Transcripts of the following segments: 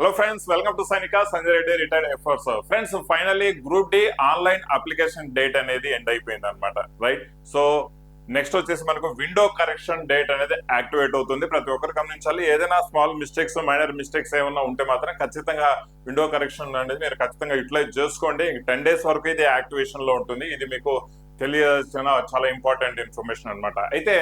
Hello friends, welcome to Sainika, Sanjay Reddy, retired Air Force. Friends, finally Group D online application date అనేది end అయిపోయింది అనమాట, right? So next వచ్చేసి మనకు window correction date అనేది activate అవుతుంది. ప్రతి ఒక్కరు గమనించాలి, ఏదైనా స్మాల్ మిస్టేక్స్, మైనర్ మిస్టేక్స్ ఏమన్నా ఉంటే మాత్రం ఖచ్చితంగా విండో కరెక్షన్ అనేది మీరు ఖచ్చితంగా యూటిలైజ్ చేసుకోండి. 10 days వరకు ఇది యాక్టివేషన్ లో ఉంటుంది. ఇది మీకు తెలియాల్సిన చాలా ఇంపార్టెంట్ ఇన్ఫర్మేషన్ అనమాట. అయితే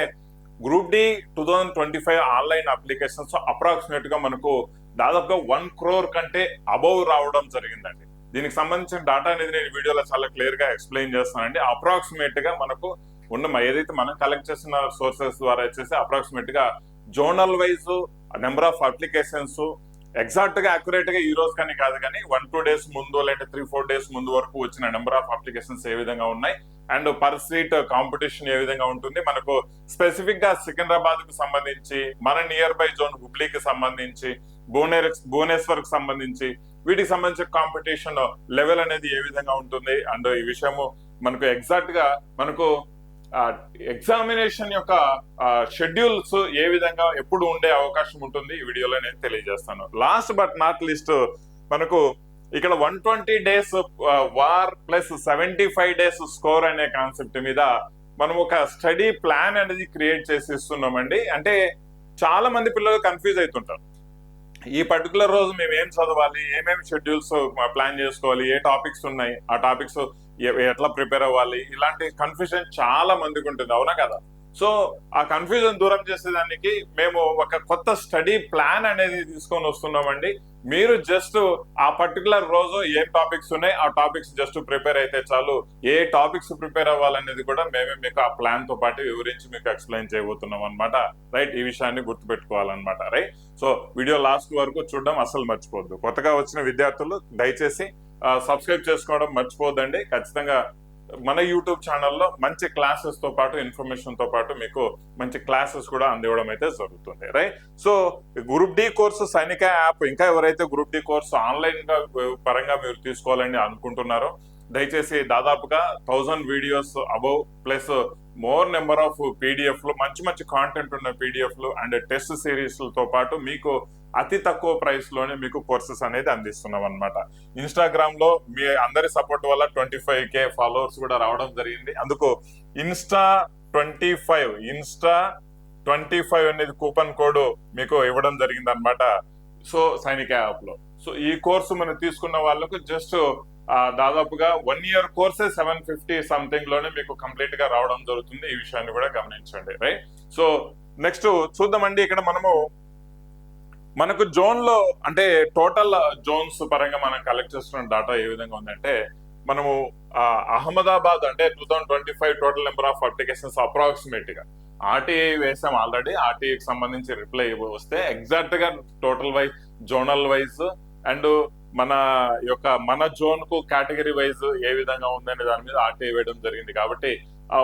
group D 2025 online applications approximate గా మనకు దాదాపుగా 1 crore కంటే అబౌవ్ రావడం జరిగిందండి. దీనికి సంబంధించిన డేటా అనేది నేను వీడియోలో చాలా క్లియర్ గా ఎక్స్ప్లెయిన్ చేస్తానండి. అప్రాక్సిమేట్ గా మనకు ఉన్న ఏదైతే మనం కలెక్ట్ చేసిన సోర్సెస్ ద్వారా వచ్చేసి అప్రాక్సిమేట్ గా zonal wise number of applications exact గా అక్యురేట్ గా ఈ రోజు కానీ కాదు, కానీ 1-2 days ముందు లేదా 3-4 days ముందు వరకు వచ్చిన నెంబర్ ఆఫ్ అప్లికేషన్స్ ఏ విధంగా ఉన్నాయి అండ్ పర్ సీట్ కాంపిటీషన్ ఏ విధంగా ఉంటుంది, మనకు స్పెసిఫిక్ గా సికింద్రాబాద్ కు సంబంధించి, మన నియర్ బై జోన్ హుబ్లీకి సంబంధించి, భువనేశ్వర్ కు సంబంధించి, వీటికి సంబంధించిన కాంపిటీషన్ లెవెల్ అనేది ఏ విధంగా ఉంటుంది అండ్ ఈ విషయము మనకు ఎగ్జాక్ట్ గా మనకు ఎగ్జామినేషన్ యొక్క షెడ్యూల్స్ ఏ విధంగా ఎప్పుడు ఉండే అవకాశం ఉంటుంది ఈ వీడియోలో నేను తెలియజేస్తాను. లాస్ట్ బట్ నాట్ లీస్ట్ మనకు ఇక్కడ 120 days war plus 75 days score అనే కాన్సెప్ట్ మీద మనం ఒక స్టడీ ప్లాన్ అనేది క్రియేట్ చేసి ఇస్తున్నామండి. అంటే చాలా మంది పిల్లలు కన్ఫ్యూజ్ అవుతుంటారు, ఈ పర్టికులర్ రోజు మేము ఏం చదవాలి, ఏమేమి షెడ్యూల్స్ ప్లాన్ చేసుకోవాలి, ఏ టాపిక్స్ ఉన్నాయి, ఆ టాపిక్స్ ఎట్లా ప్రిపేర్ అవ్వాలి, ఇలాంటి కన్ఫ్యూజన్ చాలా మందికి ఉంటుంది, అవునా కదా? సో ఆ కన్ఫ్యూజన్ దూరం చేసేదానికి మేము ఒక కొత్త స్టడీ ప్లాన్ అనేది తీసుకొని వస్తున్నామండి. మీరు జస్ట్ ఆ పర్టికులర్ రోజు ఏ టాపిక్స్ ఉన్నాయి ఆ టాపిక్స్ జస్ట్ ప్రిపేర్ అయితే చాలు. ఏ టాపిక్స్ ప్రిపేర్ అవ్వాలనేది కూడా మేమే మీకు ఆ ప్లాన్ తో పాటు వివరించి మీకు ఎక్స్ప్లెయిన్ చేయబోతున్నాం అనమాట, రైట్? ఈ విషయాన్ని గుర్తుపెట్టుకోవాలన్నమాట, రైట్? సో వీడియో లాస్ట్ వరకు చూడడం అసలు మర్చిపోద్దు. కొత్తగా వచ్చిన విద్యార్థులు దయచేసి సబ్స్క్రైబ్ చేసుకోవడం మర్చిపోద్దండి. ఖచ్చితంగా మన యూట్యూబ్ ఛానల్లో మంచి క్లాసెస్ తో పాటు ఇన్ఫర్మేషన్ తో పాటు మీకు మంచి క్లాసెస్ కూడా అందివ్వడం అయితే జరుగుతుంది, right? So group D course Sainika app, ఇంకా ఎవరైతే గ్రూప్ డి కోర్సు ఆన్లైన్ గా పరంగా మీరు తీసుకోవాలని అనుకుంటున్నారో దయచేసి దాదాపుగా 1000 videos above plus more number of పీడిఎఫ్లు, మంచి మంచి కాంటెంట్ ఉన్న పీడిఎఫ్లు అండ్ టెస్ట్ సిరీస్లతో పాటు మీకు అతి తక్కువ ప్రైస్ లోనే మీకు కోర్సెస్ అనేది అందిస్తున్నాం అనమాట. ఇన్స్టాగ్రామ్ లో మీ అందరి సపోర్ట్ వల్ల 25K ఫాలోవర్స్ కూడా రావడం జరిగింది. అందుకు ఇన్స్టా 25 అనేది కూపన్ కోడ్ మీకు ఇవ్వడం జరిగింది అనమాట. సో సైనిక యాప్ లో సో ఈ కోర్సు మనం తీసుకున్న వాళ్ళకు జస్ట్ దాదాపుగా 1 year కోర్సే 750 సంథింగ్ లోనే మీకు కంప్లీట్ గా రావడం జరుగుతుంది. ఈ విషయాన్ని కూడా గమనించండి, రైట్? సో నెక్స్ట్ చూద్దామండి. ఇక్కడ మనకు జోన్ లో అంటే టోటల్ జోన్స్ పరంగా మనం కలెక్ట్ చేస్తున్న డేటా ఏ విధంగా ఉందంటే, మనము అహ్మదాబాద్ అంటే 2025 total number of applications approximate గా ఆర్టీఐ వేసాం ఆల్రెడీ. ఆర్టీఐకి సంబంధించి రిప్లై వస్తే ఎగ్జాక్ట్ గా total wise, zonal wise and మన జోన్ కు కేటగిరీ వైజ్ ఏ విధంగా ఉందనే దాని మీద ఆర్టీఐ వేయడం జరిగింది. కాబట్టి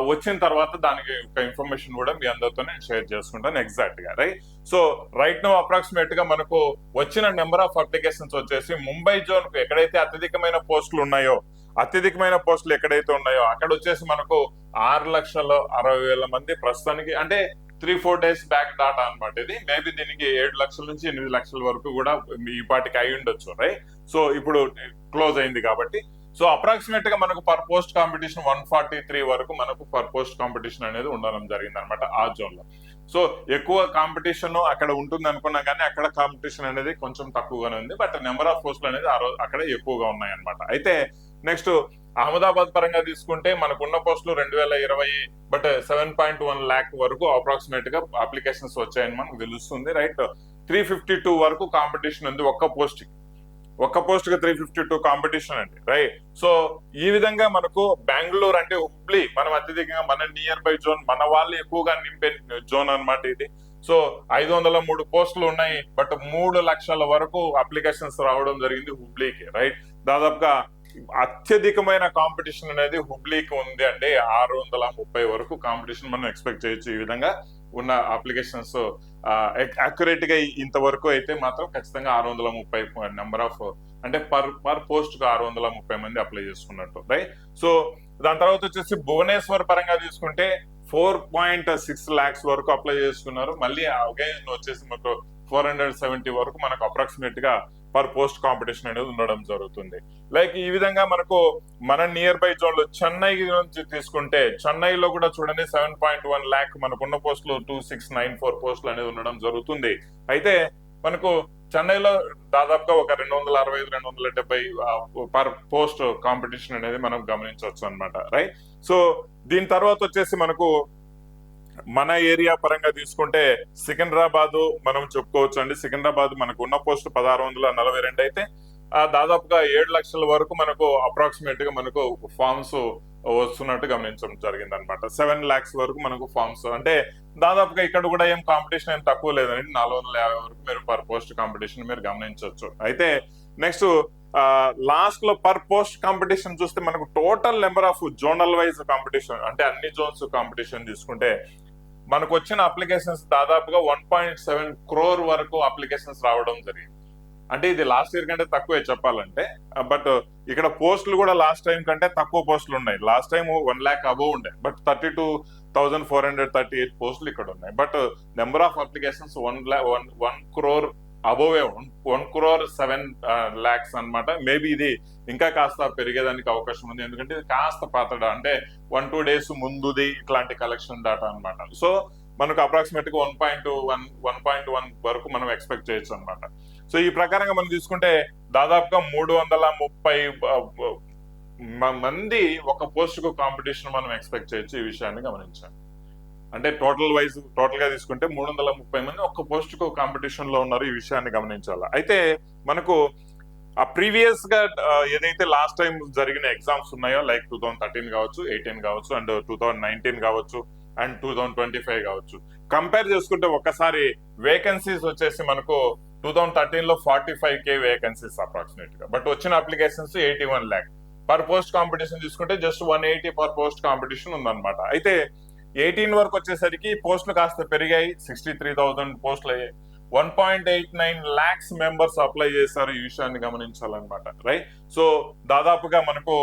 వచ్చిన తర్వాత దానికి ఒక ఇన్ఫర్మేషన్ కూడా మీ అందరితో నేను షేర్ చేసుకుంటాను ఎగ్జాక్ట్ గా, right? So right now approximate గా మనకు వచ్చిన నెంబర్ ఆఫ్ అప్లికేషన్స్ వచ్చేసి ముంబై జోన్ కు ఎక్కడైతే అత్యధికమైన పోస్టులు ఎక్కడైతే ఉన్నాయో అక్కడ వచ్చేసి మనకు 6,60,000 మంది ప్రస్తుతానికి, అంటే 3-4 days బ్యాక్ డాటా అనమాట ఇది. మేబీ దీనికి 7 లక్షల నుంచి 8 లక్షల వరకు కూడా ఈ పాటికి అయి ఉండొచ్చు, రైట్? సో ఇప్పుడు క్లోజ్ అయింది కాబట్టి సో అప్రాక్సిమేట్ గా మనకు పర్ పోస్ట్ కాంపిటీషన్ 143 వరకు మనకు పర్ పోస్ట్ కాంపిటీషన్ అనేది ఉండడం జరిగింది అనమాట ఆ జోన్ లో. సో ఎక్కువ కాంపిటీషన్ అక్కడ ఉంటుంది అనుకున్నా కానీ అక్కడ కాంపిటీషన్ అనేది కొంచెం తక్కువగానే ఉంది, బట్ నెంబర్ ఆఫ్ పోస్టులు అనేది అక్కడ ఎక్కువగా ఉన్నాయి అనమాట. అయితే నెక్స్ట్ అహ్మదాబాద్ పరంగా తీసుకుంటే మనకున్న పోస్టులు 2020, బట్ 7.1 lakh వరకు అప్రాక్సిమేట్ గా అప్లికేషన్స్ వచ్చాయని మనకు తెలుస్తుంది, రైట్? 352 వరకు కాంపిటీషన్ ఉంది ఒక్క పోస్ట్ కి 352 కాంపిటీషన్ అండి, రైట్? సో ఈ విధంగా మనకు బెంగళూరు అంటే హుబ్లీ మనం అత్యధికంగా మన నియర్ బై జోన్, మన వాళ్ళు ఎక్కువగా నింపే జోన్ అనమాట ఇది. సో 503 పోస్టులు ఉన్నాయి, బట్ 3 లక్షల వరకు అప్లికేషన్స్ రావడం జరిగింది హుబ్లీకి, రైట్? దాదాపుగా అత్యధికమైన కాంపిటీషన్ అనేది హుబ్లీకి ఉంది అంటే 630 వరకు కాంపిటీషన్ మనం ఎక్స్పెక్ట్ చేయొచ్చు. ఈ విధంగా ఉన్న అప్లికేషన్స్ అక్యురేట్ గా ఇంతవరకు అయితే మాత్రం ఖచ్చితంగా 630 నెంబర్ ఆఫ్, అంటే పర్ పోస్ట్ కు 630 మంది అప్లై చేసుకున్నట్టు, రైట్? సో దాని తర్వాత వచ్చేసి భువనేశ్వర్ పరంగా తీసుకుంటే 4.6 lakhs వరకు అప్లై చేసుకున్నారు. మళ్ళీ అగైన్ వచ్చేసి మనకు 470 వరకు మనకు అప్రాక్సిమేట్ గా పర్ పోస్ట్ కాంపిటీషన్ అనేది ఉండడం జరుగుతుంది. లైక్ ఈ విధంగా మనకు మన నియర్ బై జోన్ లో చెన్నై నుంచి తీసుకుంటే, చెన్నైలో కూడా చూడండి 7.1 lakh మనకున్న పోస్టులు 2694 పోస్టులు అనేది ఉండడం జరుగుతుంది. అయితే మనకు చెన్నైలో దాదాపుగా ఒక 265-270 పర్ పోస్ట్ కాంపిటీషన్ అనేది మనం గమనించవచ్చు అనమాట, రైట్. సో దీని తర్వాత వచ్చేసి మనకు మన ఏరియా పరంగా తీసుకుంటే సికింద్రాబాద్ మనం చెప్పుకోవచ్చు అండి. సికింద్రాబాద్ మనకు ఉన్న పోస్ట్ 1642 అయితే దాదాపుగా 7 లక్షల వరకు మనకు అప్రాక్సిమేట్ గా మనకు ఫార్మ్స్ వస్తున్నట్టు గమనించడం జరిగింది అనమాట. 7 lakhs వరకు మనకు ఫార్మ్స్, అంటే దాదాపుగా ఇక్కడ కూడా ఏం కాంపిటీషన్ ఏం తక్కువ లేదండి. 450 వరకు మీరు పర్ పోస్ట్ కాంపిటీషన్ మీరు గమనించవచ్చు. అయితే నెక్స్ట్ లాస్ట్ లో పర్ పోస్ట్ కాంపిటీషన్ చూస్తే మనకు total number of zonal wise competition, అంటే అన్ని జోన్స్ కాంపిటీషన్ తీసుకుంటే మనకు వచ్చిన అప్లికేషన్స్ దాదాపుగా 1.7 crore వరకు అప్లికేషన్స్ రావడం జరిగింది. అంటే ఇది లాస్ట్ ఇయర్ కంటే తక్కువే చెప్పాలంటే, బట్ ఇక్కడ పోస్టులు కూడా లాస్ట్ టైం కంటే తక్కువ పోస్టులు ఉన్నాయి. లాస్ట్ టైం 1 lakh అబోవ్ ఉండే, బట్ 32,438 పోస్టులు ఇక్కడ ఉన్నాయి. But number of applications 1 crore above, 1.7 crore అన్నమాట. మేబీ ఇది ఇంకా కాస్త పెరిగేదానికి అవకాశం ఉంది, ఎందుకంటే ఇది కాస్త పాతడ, అంటే 1-2 days ముందుది ఇట్లాంటి కలెక్షన్ డాటా అన్నమాట. సో మనకు అప్రాక్సిమేట్ గా 1.1 వరకు మనం ఎక్స్పెక్ట్ చేయొచ్చు అనమాట. సో ఈ ప్రకారంగా మనం తీసుకుంటే దాదాపుగా 330 మంది ఒక పోస్ట్ కు కాంపిటీషన్ మనం ఎక్స్పెక్ట్ చేయొచ్చు. ఈ విషయాన్ని గమనించాం. అంటే టోటల్ గా తీసుకుంటే 330 మంది ఒక్క పోస్ట్ కు కాంపిటీషన్ లో ఉన్నారు. ఈ విషయాన్ని గమనించాలి. అయితే మనకు ఆ ప్రీవియస్ గా ఏదైతే లాస్ట్ టైం జరిగిన ఎగ్జామ్స్ ఉన్నాయో, లైక్ 2013 కావచ్చు, 18 కావచ్చు, అండ్ 2019 కావచ్చు, అండ్ 2025 కావచ్చు, కంపేర్ చేసుకుంటే ఒకసారి వేకెన్సీస్ వచ్చేసి మనకు 2013 లో 45K వేకెన్సీస్ అప్రాక్సిమేట్ గా, బట్ వచ్చిన applications 81 lakh. Per post competition తీసుకుంటే జస్ట్ 180 పర్ పోస్ట్ కాంపిటీషన్ ఉందన్నమాట. అయితే 18 వరకు వచ్చేసరికి పోస్టులు కాస్త పెరిగాయి, 63,000 పోస్టులు అయ్యాయి. 1.89 lakhs మెంబర్స్ అప్లై చేశారు. ఈ విషయాన్ని గమనించాలన్నమాట, రైట్. సో దాదాపుగా మనకు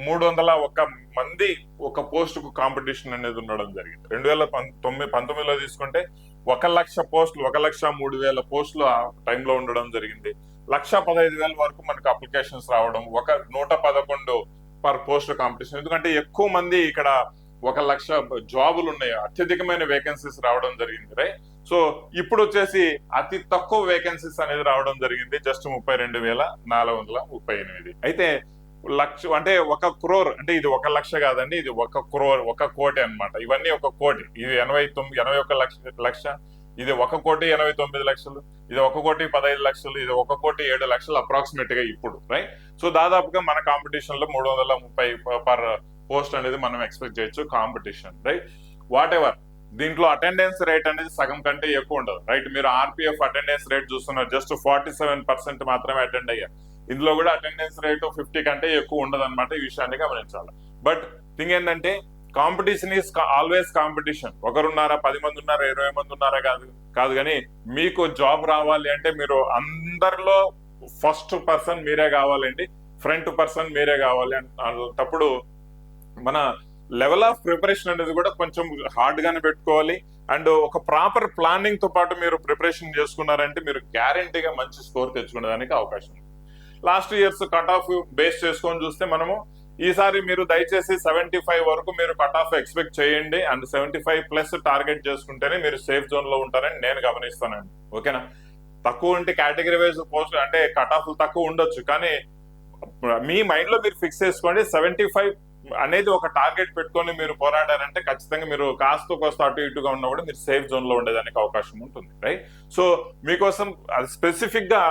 301 మంది ఒక పోస్ట్ కు కాంపిటీషన్ అనేది ఉండడం జరిగింది. 2019లో తీసుకుంటే 1 లక్ష పోస్టులు, 1,03,000 పోస్టులు ఆ టైంలో ఉండడం జరిగింది. 1,15,000 వరకు మనకు అప్లికేషన్స్ రావడం, 111 పర్ పోస్ట్ కాంపిటీషన్. ఎందుకంటే ఎక్కువ మంది ఇక్కడ 1 లక్ష జాబులు ఉన్నాయి, అత్యధికమైన వేకెన్సీస్ రావడం జరిగింది, రైట్. సో ఇప్పుడు వచ్చేసి అతి తక్కువ వేకెన్సీస్ అనేది రావడం జరిగింది, జస్ట్ 32,438. అయితే అంటే 1 crore, అంటే ఇది 1 లక్ష కాదండి, ఇది 1 crore, 1 కోటి అన్నమాట. ఇవన్నీ 1 కోటి. ఇది 81 లక్ష, ఇది 1,89,00,000, ఇది 1,15,00,000, ఇది 1,07,00,000 అప్రాక్సిమేట్ గా ఇప్పుడు, రైట్. సో దాదాపుగా మన కాంపిటీషన్ లో 330 పర్ పోస్ట్ అనేది మనం ఎక్స్పెక్ట్ చేయొచ్చు కాంపిటీషన్, రైట్. వాట్ ఎవర్, దీంట్లో అటెండెన్స్ రేట్ అనేది సగం కంటే ఎక్కువ ఉండదు, రైట్. మీరు ఆర్పిఎఫ్ అటెండెన్స్ రేట్ చూస్తున్నారు, జస్ట్ 47% మాత్రమే అటెండ్ అయ్యారు. ఇందులో కూడా అటెండెన్స్ రేట్ 50 కంటే ఎక్కువ ఉండదు అనమాట. ఈ విషయాన్ని గమనించాలి. బట్ థింగ్ ఏంటంటే కాంపిటీషన్ ఈస్ ఆల్వేస్ కాంపిటీషన్. ఒకరున్నారా, 10 మంది ఉన్నారా, 20 మంది ఉన్నారా కాదు కానీ మీకు జాబ్ రావాలి అంటే మీరు అందరిలో ఫస్ట్ పర్సన్ మీరే కావాలండి, ఫ్రంట్ పర్సన్ మీరే కావాలి. అన్నప్పుడు మన లెవెల్ ఆఫ్ ప్రిపరేషన్ అనేది కూడా కొంచెం హార్డ్ గానే పెట్టుకోవాలి. అండ్ ఒక ప్రాపర్ ప్లానింగ్ తో పాటు మీరు ప్రిపరేషన్ చేసుకున్నారంటే మీరు గ్యారంటీగా మంచి స్కోర్ తెచ్చుకునేదానికి అవకాశం ఉంది. Last years cut off base చేసుకొని చూస్తే మనము ఈసారి మీరు దయచేసి 75 వరకు మీరు కట్ ఆఫ్ ఎక్స్పెక్ట్ చేయండి. అండ్ 75+ టార్గెట్ చేసుకుంటేనే మీరు సేఫ్ జోన్ లో ఉంటారని నేను గమనిస్తానండి, ఓకేనా. తక్కువ ఉంటే కేటగిరీ వైజ్ పోస్ట్ అంటే కట్ ఆఫ్ తక్కువ ఉండొచ్చు, కానీ మీ మైండ్ లో మీరు ఫిక్స్ చేసుకోండి 75 అనేది ఒక టార్గెట్ పెట్టుకొని మీరు పోరాడారంటే ఖచ్చితంగా మీరు కాస్త కోస్త అటు ఇటుగా ఉన్నా కూడా మీరు సేఫ్ జోన్ లో ఉండేదానికి అవకాశం ఉంటుంది, రైట్. సో మీకోసం స్పెసిఫిక్ గా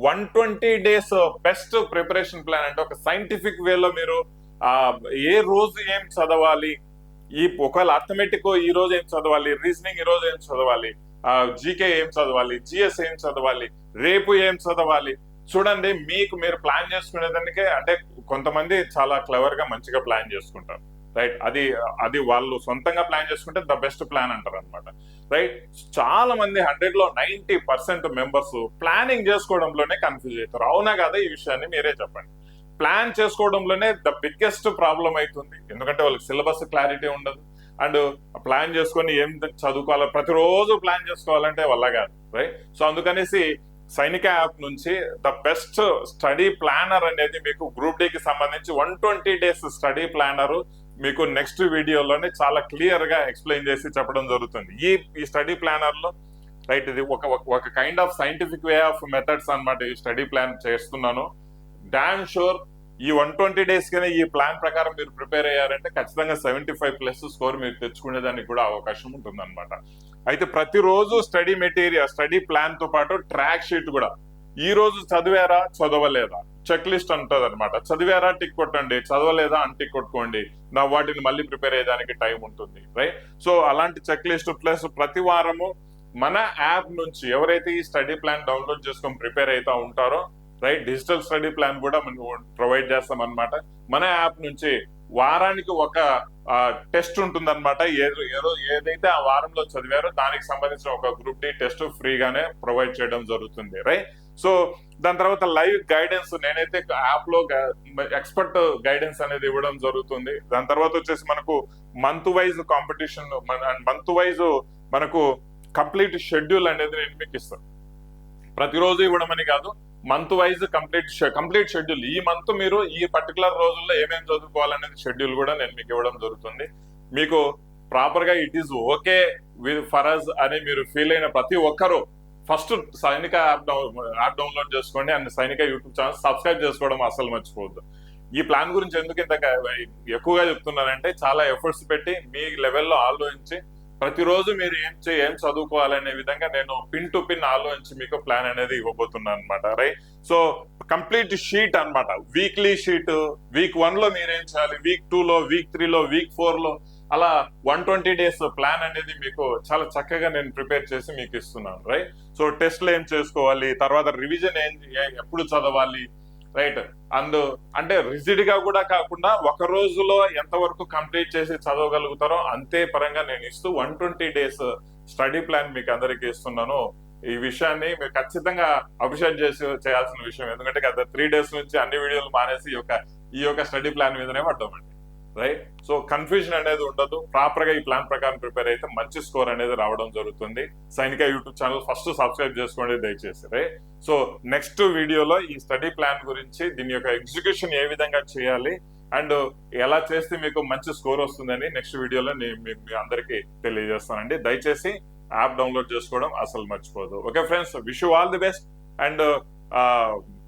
120 days బెస్ట్ ప్రిపరేషన్ ప్లాన్, అంటే ఒక సైంటిఫిక్ వేలో మీరు ఏ రోజు ఏం చదవాలి, ఒకవేళ అర్థమెటిక్ ఈ రోజు ఏం చదవాలి, రీజనింగ్ ఈ రోజు ఏం చదవాలి, జీకే ఏం చదవాలి, జిఎస్ ఏం చదవాలి, రేపు ఏం చదవాలి, చూడండి. మీరు ప్లాన్ చేసుకునేదానికే, అంటే కొంతమంది చాలా క్లవర్ గా మంచిగా ప్లాన్ చేసుకుంటారు, రైట్. అది వాళ్ళు సొంతంగా ప్లాన్ చేసుకుంటే ద బెస్ట్ ప్లాన్ అంటారు అనమాట, రైట్. చాలా మంది 100లో 90% మెంబర్స్ ప్లానింగ్ చేసుకోవడంలోనే కన్ఫ్యూజ్ అవుతారు. అవునా కదా? ఈ విషయాన్ని మీరే చెప్పండి. ప్లాన్ చేసుకోవడంలోనే ద బిగ్గెస్ట్ ప్రాబ్లం అవుతుంది, ఎందుకంటే వాళ్ళకి సిలబస్ క్లారిటీ ఉండదు. అండ్ ప్లాన్ చేసుకొని ఏం చదువుకోవాలో ప్రతిరోజు ప్లాన్ చేసుకోవాలంటే వల్ల కాదు, రైట్. సో అందుకనేసి సైనిక యాప్ నుంచి ద బెస్ట్ స్టడీ ప్లానర్ అనేది మీకు గ్రూప్ డి కి సంబంధించి 120 డేస్ స్టడీ ప్లానర్ మీకు నెక్స్ట్ వీడియోలోనే చాలా క్లియర్ గా ఎక్స్ప్లెయిన్ చేసి చెప్పడం జరుగుతుంది. ఈ స్టడీ ప్లానర్ లో రైట్ ఇది ఒక kind of scientific way of methods అన్నమాట. ఈ స్టడీ ప్లాన్ చేస్తున్నాను. డామ్ షూర్ ఈ 120 డేస్ కి ఈ ప్లాన్ ప్రకారం మీరు ప్రిపేర్ అయ్యారంటే ఖచ్చితంగా 75+ స్కోర్ మీరు తెచ్చుకునేదానికి కూడా అవకాశం ఉంటుంది అనమాట. అయితే ప్రతిరోజు స్టడీ మెటీరియల్ స్టడీ ప్లాన్ తో పాటు ట్రాక్ షీట్ కూడా ఈ రోజు చదివారా చదవలేదా చెక్ లిస్ట్ అంటది అనమాట. చదివారా టిక్ కొట్టండి, చదవలేదా అని టిక్ కొట్టుకోండి. వాటిని మళ్ళీ ప్రిపేర్ అయ్యేదానికి టైం ఉంటుంది రైట్. సో అలాంటి చెక్ లిస్ట్ ప్లస్ ప్రతి వారము మన యాప్ నుంచి ఎవరైతే ఈ స్టడీ ప్లాన్ డౌన్లోడ్ చేసుకొని ప్రిపేర్ అవుతా ఉంటారో రైట్ డిజిటల్ స్టడీ ప్లాన్ కూడా మనం ప్రొవైడ్ చేస్తాం అనమాట. మన యాప్ నుంచి వారానికి ఒక టెస్ట్ ఉంటుంది అనమాట. ఏదైతే ఆ వారంలో చదివారో దానికి సంబంధించిన ఒక గ్రూప్ డి టెస్ట్ ఫ్రీగానే ప్రొవైడ్ చేయడం జరుగుతుంది రైట్. సో దాని తర్వాత లైవ్ గైడెన్స్ నేనైతే యాప్ లో ఎక్స్పర్ట్ గైడెన్స్ అనేది ఇవ్వడం జరుగుతుంది. దాని తర్వాత వచ్చేసి మనకు month wise competition month wise మనకు కంప్లీట్ షెడ్యూల్ అనేది నేను మీకు ఇస్తాను. ప్రతిరోజు ఇవ్వడం అని కాదు, మంత్ వైజ్ కంప్లీట్ షెడ్యూల్. ఈ మంత్ మీరు ఈ పర్టికులర్ రోజుల్లో ఏమేమి చదువుకోవాలనేది షెడ్యూల్ కూడా నేను మీకు ఇవ్వడం జరుగుతుంది. మీకు ప్రాపర్ గా it is okay for us అని మీరు ఫీల్ అయిన ప్రతి ఒక్కరూ ఫస్ట్ సైనిక యాప్ డౌన్లోడ్ చేసుకోండి and Sainika YouTube channel subscribe చేసుకోవడం అసలు మర్చిపోవద్దు. ఈ ప్లాన్ గురించి ఎందుకు ఇంత ఎక్కువగా చెప్తున్నానంటే చాలా ఎఫర్ట్స్ పెట్టి మీ లెవెల్లో ఆలోచించి ప్రతిరోజు మీరు ఏం చదువుకోవాలనే విధంగా నేను పిన్ టు పిన్ ఆలోచించి మీకు ప్లాన్ అనేది ఇవ్వబోతున్నాను అనమాట రైట్. సో కంప్లీట్ షీట్ అన్నమాట. వీక్లీ షీట్ వీక్ 1 లో మీరేం చేయాలి, వీక్ 2 లో, వీక్ 3 లో, వీక్ 4 లో అలా 120 డేస్ ప్లాన్ అనేది మీకు చాలా చక్కగా నేను ప్రిపేర్ చేసి మీకు ఇస్తున్నాను రైట్. సో టెస్ట్లు ఏం చేసుకోవాలి, తర్వాత రివిజన్ ఎప్పుడు చదవాలి రైట్. అంటే రిజిడ్ గా కూడా కాకుండా ఒక రోజులో ఎంతవరకు కంప్లీట్ చేసి చదవగలుగుతారో అంతే పరంగా నేను ఇస్తూ 120 డేస్ స్టడీ ప్లాన్ మీకు అందరికి ఇస్తున్నాను. ఈ విషయాన్ని మీరు ఖచ్చితంగా అప్రిషియేట్ చేయాల్సిన విషయం. ఎందుకంటే గత 3 డేస్ నుంచి అన్ని వీడియోలు మానేసి ఈ యొక్క స్టడీ ప్లాన్ మీదనే పడ్డామండి రైట్. సో కన్ఫ్యూజన్ అనేది ఉండదు. ప్రాపర్ గా ఈ ప్లాన్ ప్రకారం ప్రిపేర్ అయితే మంచి స్కోర్ అనేది రావడం జరుగుతుంది. సైనిక యూట్యూబ్ ఛానల్ ఫస్ట్ సబ్స్క్రైబ్ చేసుకోండి దయచేసి రైట్. సో నెక్స్ట్ వీడియోలో ఈ స్టడీ ప్లాన్ గురించి దీని యొక్క ఎగ్జిక్యూషన్ ఏ విధంగా చేయాలి అండ్ ఎలా చేస్తే మీకు మంచి స్కోర్ వస్తుందని నెక్స్ట్ వీడియోలో నేను మీ అందరికీ తెలియజేస్తానండి. దయచేసి యాప్ డౌన్లోడ్ చేసుకోవడం అసలు మర్చిపోదు. Okay friends, wish you all the best and